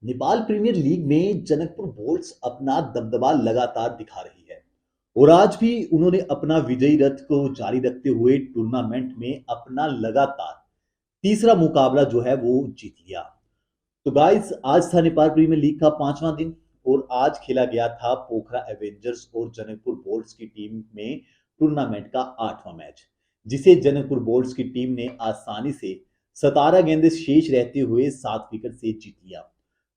Nepal premiere league में Janakpur bolts अपना दबदबा लगातार दिखा रही है और आज भी उन्होंने अपना विजयी रथ को जारी रखते हुए टूर्नामेंट में अपना लगातार तीसरा मुकाबला जो है वो जीत लिया। तो गाइस, आज था नेपाल प्रीमियर लीग का 5वां दिन और आज खेला गया था पोखरा एवेंजर्स और जनकपुर बोल्ट्स की टीम में टूर्नामेंट का 8वां मैच, जिसे जनकपुर बोल्ट्स की टीम ने आसानी से 17 गेंदें शेष रहते हुए 7 विकेट से जीत लिया।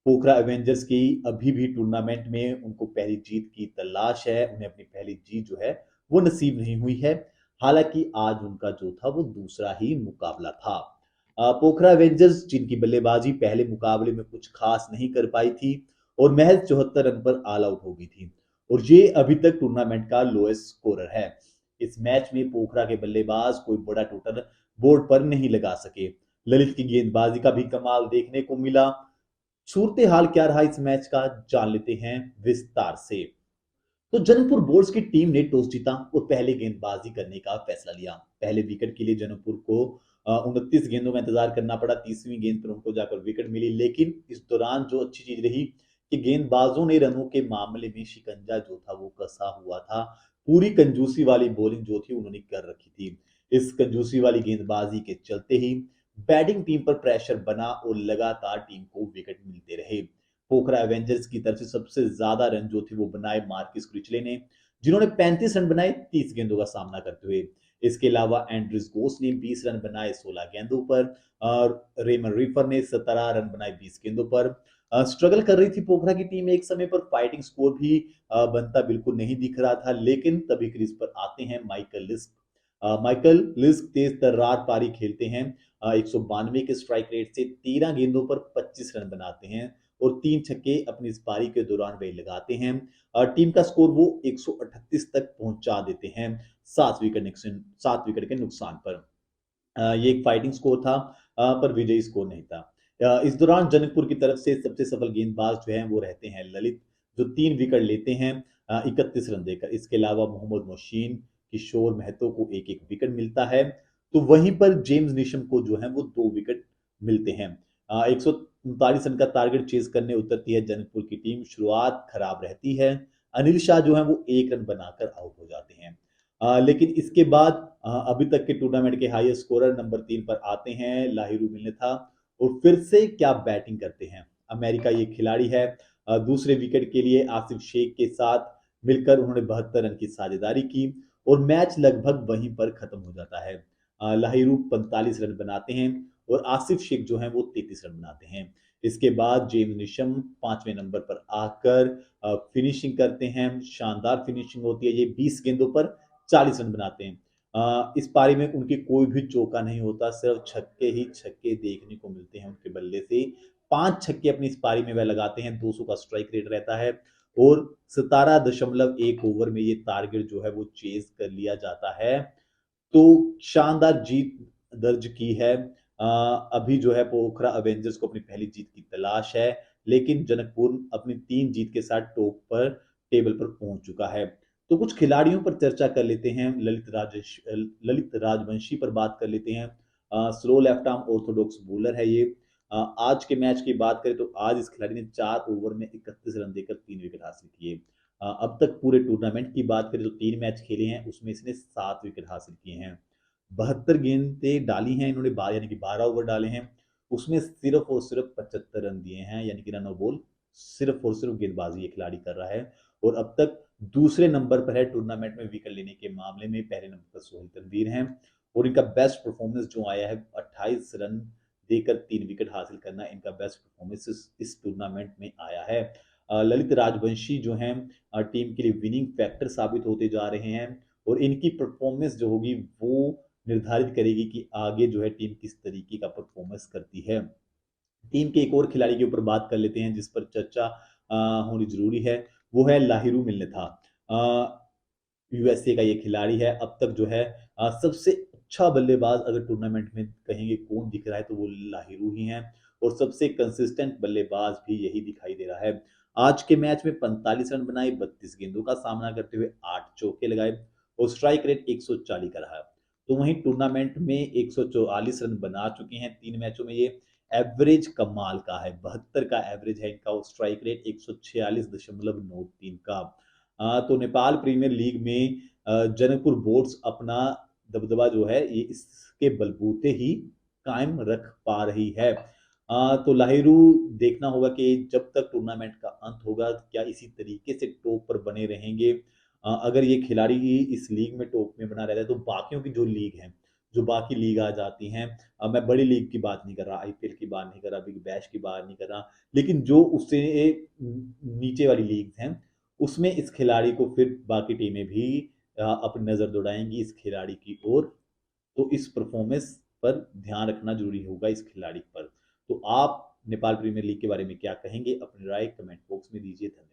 पोखरा एवेंजर्स की अभी भी टूर्नामेंट में उनको पहली जीत की तलाश है, उन्हें अपनी पहली जीत जो है वो नसीब नहीं हुई है। हालांकि आज उनका जो था वो दूसरा ही मुकाबला था। पोखरा एवेंजर्स जिनकी बल्लेबाजी पहले मुकाबले में कुछ खास नहीं कर पाई थी और महज 74 रन पर ऑल आउट हो गई थी और ये अभी तक टूर्नामेंट का लोएस्ट स्कोरर है। इस मैच में पोखरा के बल्लेबाज कोई बड़ा टोटल बोर्ड पर नहीं लगा सके। ललित की गेंदबाजी का भी कमाल देखने को मिला। सूरत हाल क्या रहा इस मैच का, जान लेते हैं विस्तार से। तो जनकपुर बोर्ड्स की टीम ने टॉस जीता और पहले गेंदबाजी करने का फैसला लिया। पहले विकेट के लिए जनकपुर को 29 गेंदों का इंतजार करना पड़ा। 30वीं गेंद पर उनको जाकर विकेट मिली, लेकिन इस दौरान जो अच्छी चीज रही कि गेंदबाजों ने रनों के मामले में शिकंजा जो था वो कसा हुआ था। पूरी कंजूसी वाली बॉलिंग जो थी उन्होंने कर रखी थी। इस कंजूसी वाली गेंदबाजी के चलते ही बैटिंग टीम पर प्रेशर बना और लगातार टीम को विकेट मिलते रहे। पोखरा एवेंजर्स की तरफ से सबसे ज्यादा रन जो थे वो बनाए मार्किस क्रिचले ने, जिन्होंने 35 रन बनाए 30 गेंदों का सामना करते हुए। इसके अलावा एंड्रिस गोस ने 20 रन बनाए 16 गेंदों पर और रेमन रिफर ने 17 रन बनाए 20 गेंदों पर। स्ट्रगल कर रही थी पोखरा की टीम एक समय पर, फाइटिंग स्कोर भी बनता बिल्कुल नहीं दिख रहा था, लेकिन तभी क्रीज पर आते हैं माइकल लिस्क। माइकल लिस्क तेज तर्रार पारी खेलते हैं। 192 के स्ट्राइक रेट से 13 गेंदों पर 25 रन बनाते हैं और 3 छक्के अपनी इस पारी के दौरान वे लगाते हैं। टीम का स्कोर वो 138 तक पहुंचा देते हैं 7 विकेट के नुकसान पर। ये एक फाइटिंग स्कोर था, पर विजयी स्कोर नहीं था। इस दौरान जनकपुर की तरफ से सबसे सफल गेंदबाज जो हैं वो रहते हैं ललित, जो 3 विकेट लेते हैं 31 रन देकर। इसके अलावा मोहम्मद मोशीन, किशोर महतो को एक एक विकेट मिलता है। तो वहीं पर जेम्स निशम को जो है वो 2 विकेट मिलते हैं। 139 रन का टारगेट चेज करने उतरती है जनकपुर की टीम। शुरुआत खराब रहती है, अनिल शाह जो है वो 1 रन बनाकर आउट हो जाते हैं। लेकिन इसके बाद अभी तक के टूर्नामेंट के हाईएस्ट स्कोरर नंबर 3 पर आते हैं लाहिरू मिल्नेथा और फिर से क्या बैटिंग करते हैं। अमेरिका ये खिलाड़ी है। दूसरे विकेट के लिए आसिफ शेख के साथ मिलकर उन्होंने 72 रन की साझेदारी की और मैच लगभग वहीं पर खत्म हो जाता है। लाहिरू 45 रन बनाते हैं और आसिफ शेख जो है वो 33 रन बनाते हैं। इसके बाद जेम्स निशम 5वें नंबर पर आकर फिनिशिंग करते हैं। शानदार फिनिशिंग होती है, ये 20 गेंदों पर 40 रन बनाते हैं। इस पारी में उनके कोई भी चौका नहीं होता, सिर्फ छक्के ही छक्के देखने को मिलते हैं उनके बल्ले से। 5 छक्के अपनी इस पारी में वह लगाते हैं, 200 का स्ट्राइक रेट रहता है और 17.1 ओवर में ये टारगेट जो है वो चेज कर लिया जाता है। तो शानदार जीत दर्ज की है। अभी जो है पोखरा अवेंजर्स को अपनी पहली जीत की तलाश है, लेकिन जनकपुर अपनी 3 जीत के साथ टॉप पर टेबल पर पहुंच चुका है। तो कुछ खिलाड़ियों पर चर्चा कर लेते हैं। ललित राजवंशी पर बात कर लेते हैं। Slow left arm Orthodox bowler है ये। आज के मैच की बात करें तो आज इस खिलाड़ी ने 4 ओवर में 31 रन देकर 3 विकेट हासिल किए। अब तक पूरे टूर्नामेंट की बात करें तो 3 मैच खेले हैं, उसमें इसने 7 विकेट हासिल किए हैं। 72 गेंदें डाली हैं इन्होंने, यानी कि 12 ओवर डाले हैं, उसमें सिर्फ और सिर्फ 75 रन दिए हैं, यानी कि रन और बॉल सिर्फ और सिर्फ गेंदबाजी ये खिलाड़ी कर रहा है। और अब तक दूसरे नंबर पर है टूर्नामेंट में विकेट लेने के मामले में। पहले नंबर पर सोहेल तनवीर हैं और इनका बेस्ट परफॉर्मेंस जो आया है 28 रन देकर 3 विकेट हासिल करना इनका बेस्ट परफॉर्मेंस इस टूर्नामेंट में आया है। ललित राजवंशी जो हैं टीम के लिए विनिंग फैक्टर साबित होते जा रहे हैं और इनकी परफॉर्मेंस जो होगी वो निर्धारित करेगी कि आगे जो है टीम किस तरीके का परफॉर्मेंस करती है। टीम के एक और खिलाड़ी के ऊपर बात कर लेते हैं जिस पर चर्चा होनी जरूरी है, वो है लाहिरू मिल्नेथा। यूएसए का ये खिलाड़ी है। अब तक जो है सबसे अच्छा बल्लेबाज अगर टूर्नामेंट में कहेंगे कौन दिख रहा है तो वो लाहिरू ही हैं और सबसे कंसिस्टेंट बल्लेबाज भी यही दिखाई दे रहा है। आज के मैच में 45 रन बनाए, 32 गेंदों का सामना करते हुए 8 चौके लगाए और स्ट्राइक रेट 140 का रहा। तो वहीं टूर्नामेंट में 144 रन बना चुके हैं 3 मैचों में ये। एवरेज कमाल का है, 72 का एवरेज है इनका और स्ट्राइक रेट 146.93 का। तो नेपाल प्रीमियर लीग में जनकपुर बोर्ड्स अपना दबदबा जो है ये इसके बलबूते ही कायम रख पा रही है। तो लाहिरू देखना होगा कि जब तक टूर्नामेंट का अंत होगा क्या इसी तरीके से टॉप पर बने रहेंगे। अगर ये खिलाड़ी ही इस लीग में टॉप में बना रहता है तो बाकियों की जो लीग है, जो बाकी लीग आ जाती हैं, मैं बड़ी लीग की बात नहीं कर रहा, आईपीएल की बात नहीं कर रहा, बिग बैश की बात नहीं कर रहा, लेकिन जो उससे नीचे वाली लीग हैं उसमें इस खिलाड़ी को फिर बाकी टीमें भी अपनी नजर दौड़ाएंगी इस खिलाड़ी की ओर। तो इस परफॉर्मेंस पर ध्यान रखना जरूरी होगा इस खिलाड़ी पर। तो आप नेपाल प्रीमियर लीग के बारे में क्या कहेंगे, अपनी राय कमेंट बॉक्स में दीजिए। धन्यवाद।